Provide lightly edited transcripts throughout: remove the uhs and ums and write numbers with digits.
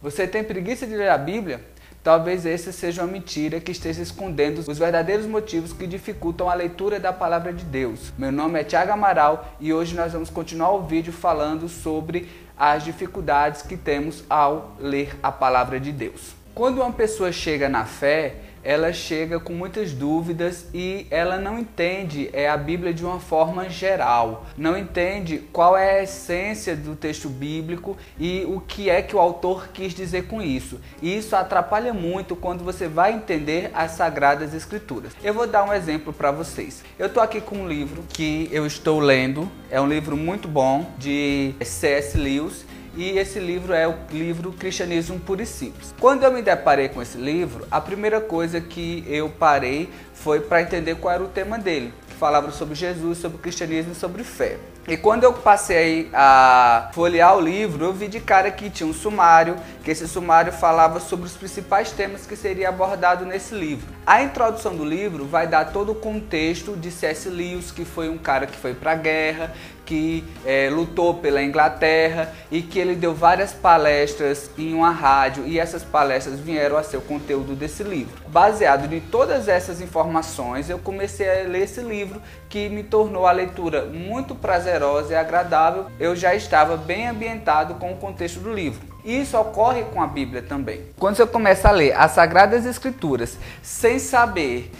Você tem preguiça de ler a Bíblia? Talvez essa seja uma mentira que esteja escondendo os verdadeiros motivos que dificultam a leitura da Palavra de Deus. Meu nome é Thiago Amaral e hoje nós vamos continuar o vídeo falando sobre as dificuldades que temos ao ler a Palavra de Deus. Quando uma pessoa chega na fé, ela chega com muitas dúvidas e ela não entende a Bíblia de uma forma geral, não entende qual é a essência do texto bíblico e o que é que o autor quis dizer com isso. E isso atrapalha muito quando você vai entender as Sagradas Escrituras. Eu vou dar um exemplo para vocês. Eu estou aqui com um livro que eu estou lendo, é um livro muito bom de C.S. Lewis. E esse livro é o livro Cristianismo Puro e Simples. Quando eu me deparei com esse livro, a primeira coisa que eu parei foi para entender qual era o tema dele, que falava sobre Jesus, sobre o cristianismo e sobre fé. E quando eu passei a folhear o livro, eu vi de cara que tinha um sumário, que esse sumário falava sobre os principais temas que seria abordado nesse livro. A introdução do livro vai dar todo o contexto de C.S. Lewis, que foi um cara que foi para a guerra, que lutou pela Inglaterra e que ele deu várias palestras em uma rádio e essas palestras vieram a ser o conteúdo desse livro. Baseado em todas essas informações, eu comecei a ler esse livro que me tornou a leitura muito prazerosa e agradável. Eu já estava bem ambientado com o contexto do livro. Isso ocorre com a Bíblia também. Quando você começa a ler as Sagradas Escrituras sem saber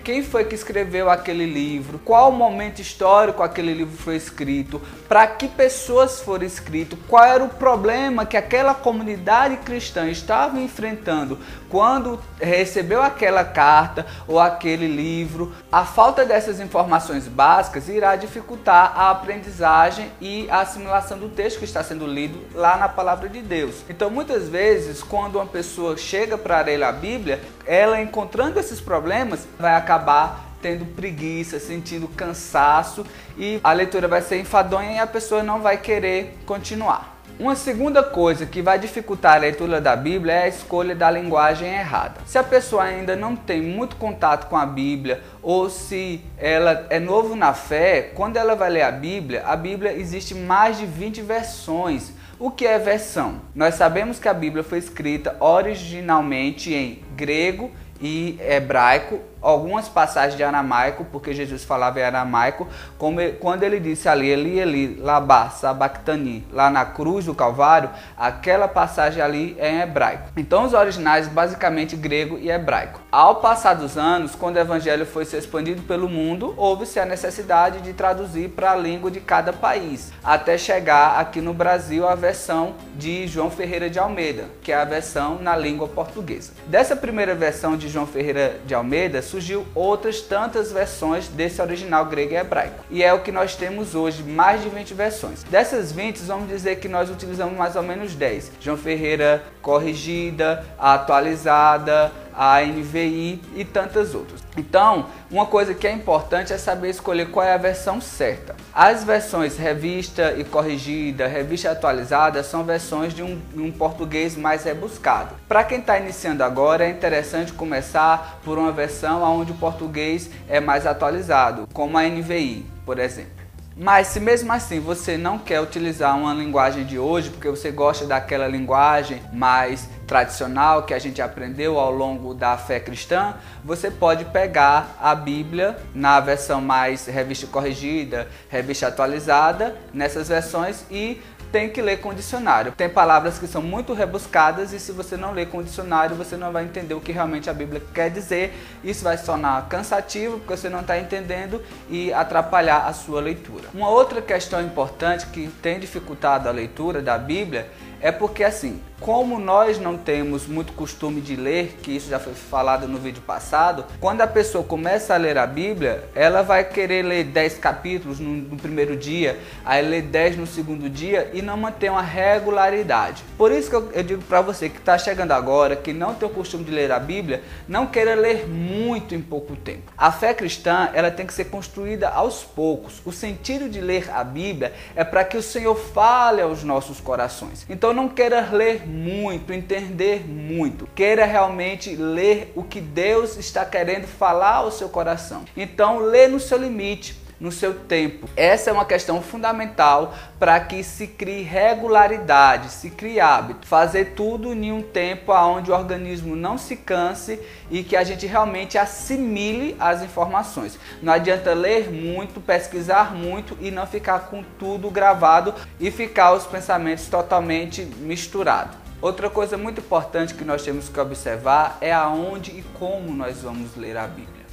quem foi que escreveu aquele livro, qual momento histórico aquele livro foi escrito, para que pessoas foram escrito, qual era o problema que aquela comunidade cristã estava enfrentando quando recebeu aquela carta ou aquele livro, a falta dessas informações básicas irá dificultar a aprendizagem e a assimilação do texto que está sendo lido lá na Palavra de Deus. Então, muitas vezes, quando uma pessoa chega para ler a Bíblia, ela encontrando esses problemas, vai acabar tendo preguiça, sentindo cansaço e a leitura vai ser enfadonha e a pessoa não vai querer continuar. Uma segunda coisa que vai dificultar a leitura da Bíblia é a escolha da linguagem errada. Se a pessoa ainda não tem muito contato com a Bíblia ou se ela é novo na fé, quando ela vai ler a Bíblia existe mais de 20 versões. O que é versão? Nós sabemos que a Bíblia foi escrita originalmente em grego e hebraico, algumas passagens de aramaico, porque Jesus falava em aramaico, como quando ele disse ali, Eli, labá, sabactani, lá na cruz do Calvário, aquela passagem ali é em hebraico. Então os originais basicamente grego e hebraico. Ao passar dos anos, quando o evangelho foi se expandido pelo mundo, houve-se a necessidade de traduzir para a língua de cada país, até chegar aqui no Brasil a versão de João Ferreira de Almeida, que é a versão na língua portuguesa. Dessa primeira versão de João Ferreira de Almeida, surgiu outras tantas versões desse original grego e hebraico. E é o que nós temos hoje, mais de 20 versões. Dessas 20, vamos dizer que nós utilizamos mais ou menos 10. João Ferreira corrigida, a atualizada, a NVI e tantas outras. Então, uma coisa que é importante é saber escolher qual é a versão certa. As versões revista e corrigida, revista atualizada, são versões de um português mais rebuscado. Para quem está iniciando agora, é interessante começar por uma versão onde o português é mais atualizado, como a NVI, por exemplo. Mas se mesmo assim você não quer utilizar uma linguagem de hoje, porque você gosta daquela linguagem mais tradicional que a gente aprendeu ao longo da fé cristã, você pode pegar a Bíblia na versão mais revista corrigida, revista atualizada, nessas versões e tem que ler com dicionário. Tem palavras que são muito rebuscadas e se você não ler com dicionário, você não vai entender o que realmente a Bíblia quer dizer. Isso vai se tornar cansativo porque você não está entendendo e atrapalhar a sua leitura. Uma outra questão importante que tem dificultado a leitura da Bíblia é porque assim, como nós não temos muito costume de ler, que isso já foi falado no vídeo passado, quando a pessoa começa a ler a Bíblia, ela vai querer ler 10 capítulos no primeiro dia, aí ler 10 no segundo dia e não manter uma regularidade. Por isso que eu digo para você que está chegando agora, que não tem o costume de ler a Bíblia, não queira ler muito em pouco tempo. A fé cristã, ela tem que ser construída aos poucos. O sentido de ler a Bíblia é para que o Senhor fale aos nossos corações. Então não queira ler muito, entender muito. Queira realmente ler o que Deus está querendo falar ao seu coração. Então lê no seu limite. no seu tempo. Essa é uma questão fundamental para que se crie regularidade, se crie hábito. Fazer tudo em um tempo onde o organismo não se canse e que a gente realmente assimile as informações. Não adianta ler muito, pesquisar muito e não ficar com tudo gravado e ficar os pensamentos totalmente misturados. Outra coisa muito importante que nós temos que observar é aonde e como nós vamos ler a Bíblia.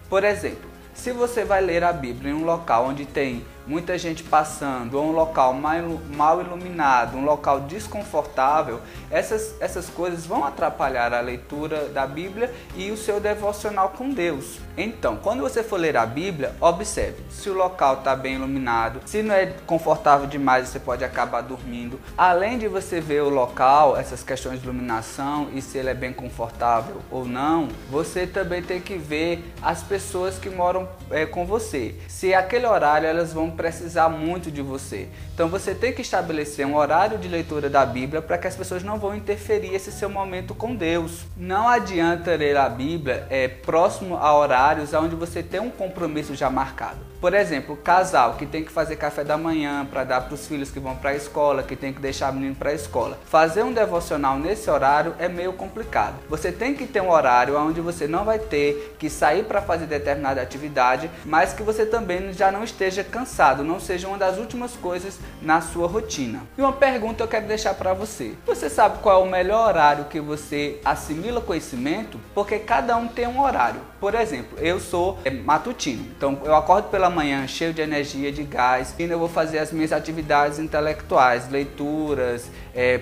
Por exemplo, se você vai ler a Bíblia em um local onde tem muita gente passando, ou um local mal iluminado, um local desconfortável, essas coisas vão atrapalhar a leitura da Bíblia e o seu devocional com Deus. Então, quando você for ler a Bíblia, observe se o local está bem iluminado, se não é confortável demais, você pode acabar dormindo. Além de você ver o local, essas questões de iluminação e se ele é bem confortável ou não, você também tem que ver as pessoas que moram com você. Se aquele horário elas vão precisar muito de você. Então você tem que estabelecer um horário de leitura da Bíblia para que as pessoas não vão interferir esse seu momento com Deus. Não adianta ler a Bíblia próximo a horários onde você tem um compromisso já marcado. Por exemplo, casal que tem que fazer café da manhã para dar para os filhos que vão para a escola, que tem que deixar o menino para a escola. Fazer um devocional nesse horário é meio complicado. Você tem que ter um horário onde você não vai ter que sair para fazer determinada atividade, mas que você também já não esteja cansado, não seja uma das últimas coisas na sua rotina. E uma pergunta eu quero deixar para você. Você sabe qual é o melhor horário que você assimila conhecimento? Porque cada um tem um horário. Por exemplo, eu sou matutino, então eu acordo pela manhã cheio de energia, de gás, e eu vou fazer as minhas atividades intelectuais, leituras,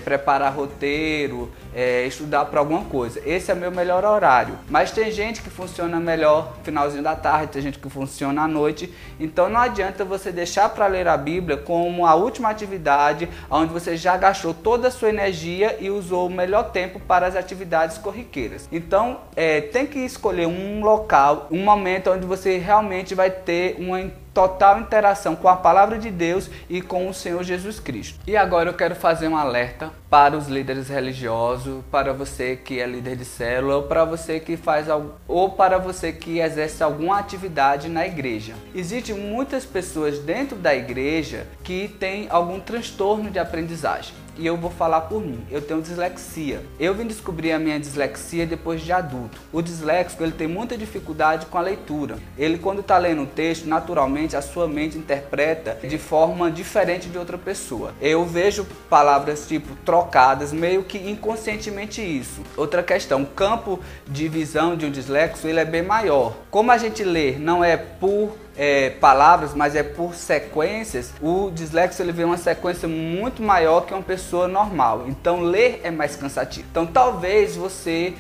preparar roteiro, estudar para alguma coisa. Esse é o meu melhor horário. Mas tem gente que funciona melhor no finalzinho da tarde, tem gente que funciona à noite, então não adianta você deixar para ler a Bíblia como a última atividade, onde você já gastou toda a sua energia e usou o melhor tempo para as atividades corriqueiras. Então tem que escolher um local, um momento onde você realmente vai ter uma total interação com a palavra de Deus e com o Senhor Jesus Cristo. E agora eu quero fazer um alerta para os líderes religiosos, para você que é líder de célula, ou para você que para você que exerce alguma atividade na igreja. Existem muitas pessoas dentro da igreja que têm algum transtorno de aprendizagem. E eu vou falar por mim, eu tenho dislexia. Eu vim descobrir a minha dislexia depois de adulto. O disléxico, ele tem muita dificuldade com a leitura. Ele, quando está lendo um texto, naturalmente a sua mente interpreta de forma diferente de outra pessoa. Eu vejo palavras tipo trocadas, meio que inconscientemente isso. Outra questão, o campo de visão de um disléxico, ele é bem maior. Como a gente lê não é por palavras, mas é por sequências, o dislexo ele vê uma sequência muito maior que uma pessoa normal, então ler é mais cansativo. Então talvez você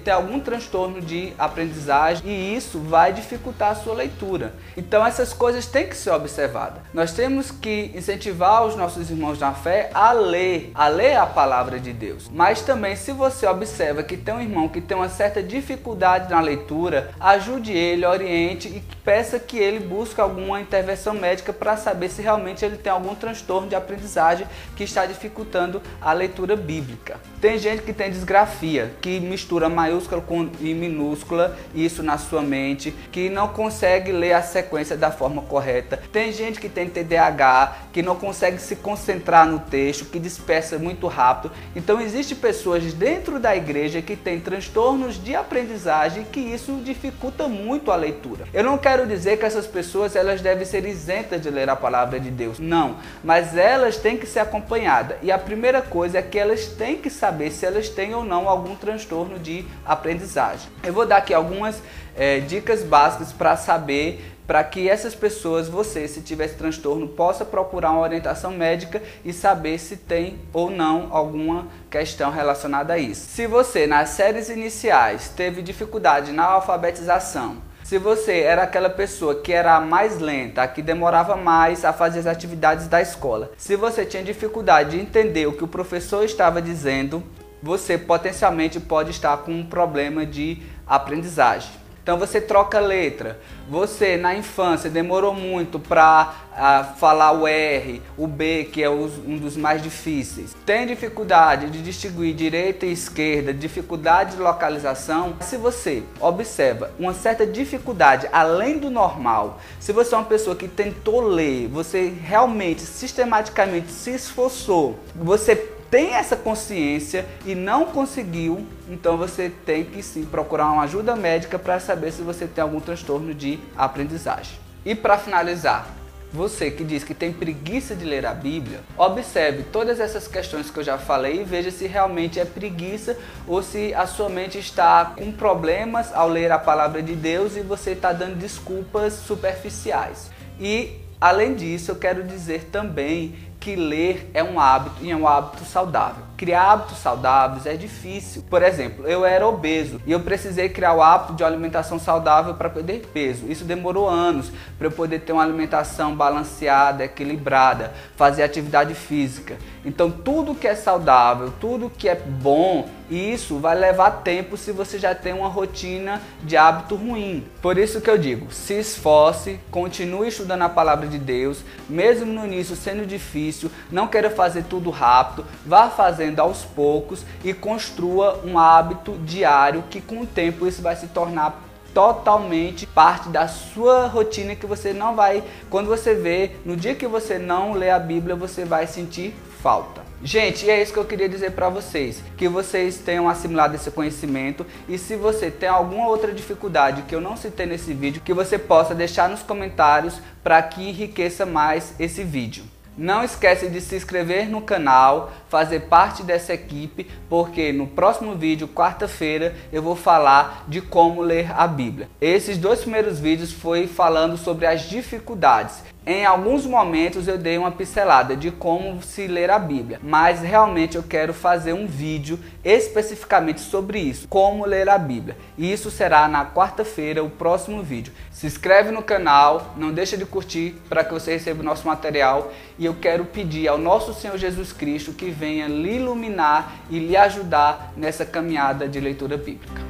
tenha algum transtorno de aprendizagem e isso vai dificultar a sua leitura. Então essas coisas têm que ser observadas. Nós temos que incentivar os nossos irmãos na fé a ler a palavra de Deus. Mas também, se você observa que tem um irmão que tem uma certa dificuldade na leitura, ajude ele, oriente e peça que ele busque alguma intervenção médica para saber se realmente ele tem algum transtorno de aprendizagem que está dificultando a leitura bíblica. Tem gente que tem disgrafia, que mistura maiúscula com minúscula, isso na sua mente, que não consegue ler a sequência da forma correta. Tem gente que tem TDAH, que não consegue se concentrar no texto, que dispersa muito rápido. Então existem pessoas dentro da igreja que têm transtornos de aprendizagem, que isso dificulta muito a leitura. Eu não quero dizer que essas pessoas elas devem ser isentas de ler a palavra de Deus, não, mas elas têm que ser acompanhadas. E a primeira coisa é que elas têm que saber se elas têm ou não algum transtorno de aprendizagem. Eu vou dar aqui algumas dicas básicas para saber, para que essas pessoas, você, se tiver esse transtorno, possa procurar uma orientação médica e saber se tem ou não alguma questão relacionada a isso. Se você, nas séries iniciais, teve dificuldade na alfabetização, se você era aquela pessoa que era a mais lenta, a que demorava mais a fazer as atividades da escola, se você tinha dificuldade de entender o que o professor estava dizendo, você potencialmente pode estar com um problema de aprendizagem. Então você troca letra. Você na infância demorou muito para falar o R, o B, que é um dos mais difíceis. Tem dificuldade de distinguir direita e esquerda, dificuldade de localização. Se você observa uma certa dificuldade além do normal, se você é uma pessoa que tentou ler, você realmente, sistematicamente se esforçou, você tem essa consciência e não conseguiu, então você tem que sim procurar uma ajuda médica para saber se você tem algum transtorno de aprendizagem. E para finalizar, você que diz que tem preguiça de ler a Bíblia, observe todas essas questões que eu já falei e veja se realmente é preguiça ou se a sua mente está com problemas ao ler a palavra de Deus e você está dando desculpas superficiais. E além disso, eu quero dizer também que ler é um hábito e é um hábito saudável. Criar hábitos saudáveis é difícil. Por exemplo, eu era obeso e eu precisei criar o hábito de uma alimentação saudável para perder peso. Isso demorou anos para eu poder ter uma alimentação balanceada, equilibrada, fazer atividade física. Então tudo que é saudável, tudo que é bom, isso vai levar tempo se você já tem uma rotina de hábito ruim. Por isso que eu digo, se esforce, continue estudando a palavra de Deus, mesmo no início sendo difícil, não queira fazer tudo rápido, vá fazendo aos poucos e construa um hábito diário que com o tempo isso vai se tornar totalmente parte da sua rotina que você não vai, quando você vê, no dia que você não lê a Bíblia, você vai sentir falta. Gente, é isso que eu queria dizer para vocês, que vocês tenham assimilado esse conhecimento e se você tem alguma outra dificuldade que eu não citei nesse vídeo, que você possa deixar nos comentários para que enriqueça mais esse vídeo. Não esquece de se inscrever no canal, fazer parte dessa equipe, porque no próximo vídeo, quarta-feira, eu vou falar de como ler a Bíblia. Esses 2 primeiros vídeos foi falando sobre as dificuldades. Em alguns momentos eu dei uma pincelada de como se ler a Bíblia, mas realmente eu quero fazer um vídeo especificamente sobre isso, como ler a Bíblia. E isso será na quarta-feira, o próximo vídeo. Se inscreve no canal, não deixa de curtir para que você receba o nosso material. E eu quero pedir ao nosso Senhor Jesus Cristo que venha lhe iluminar e lhe ajudar nessa caminhada de leitura bíblica.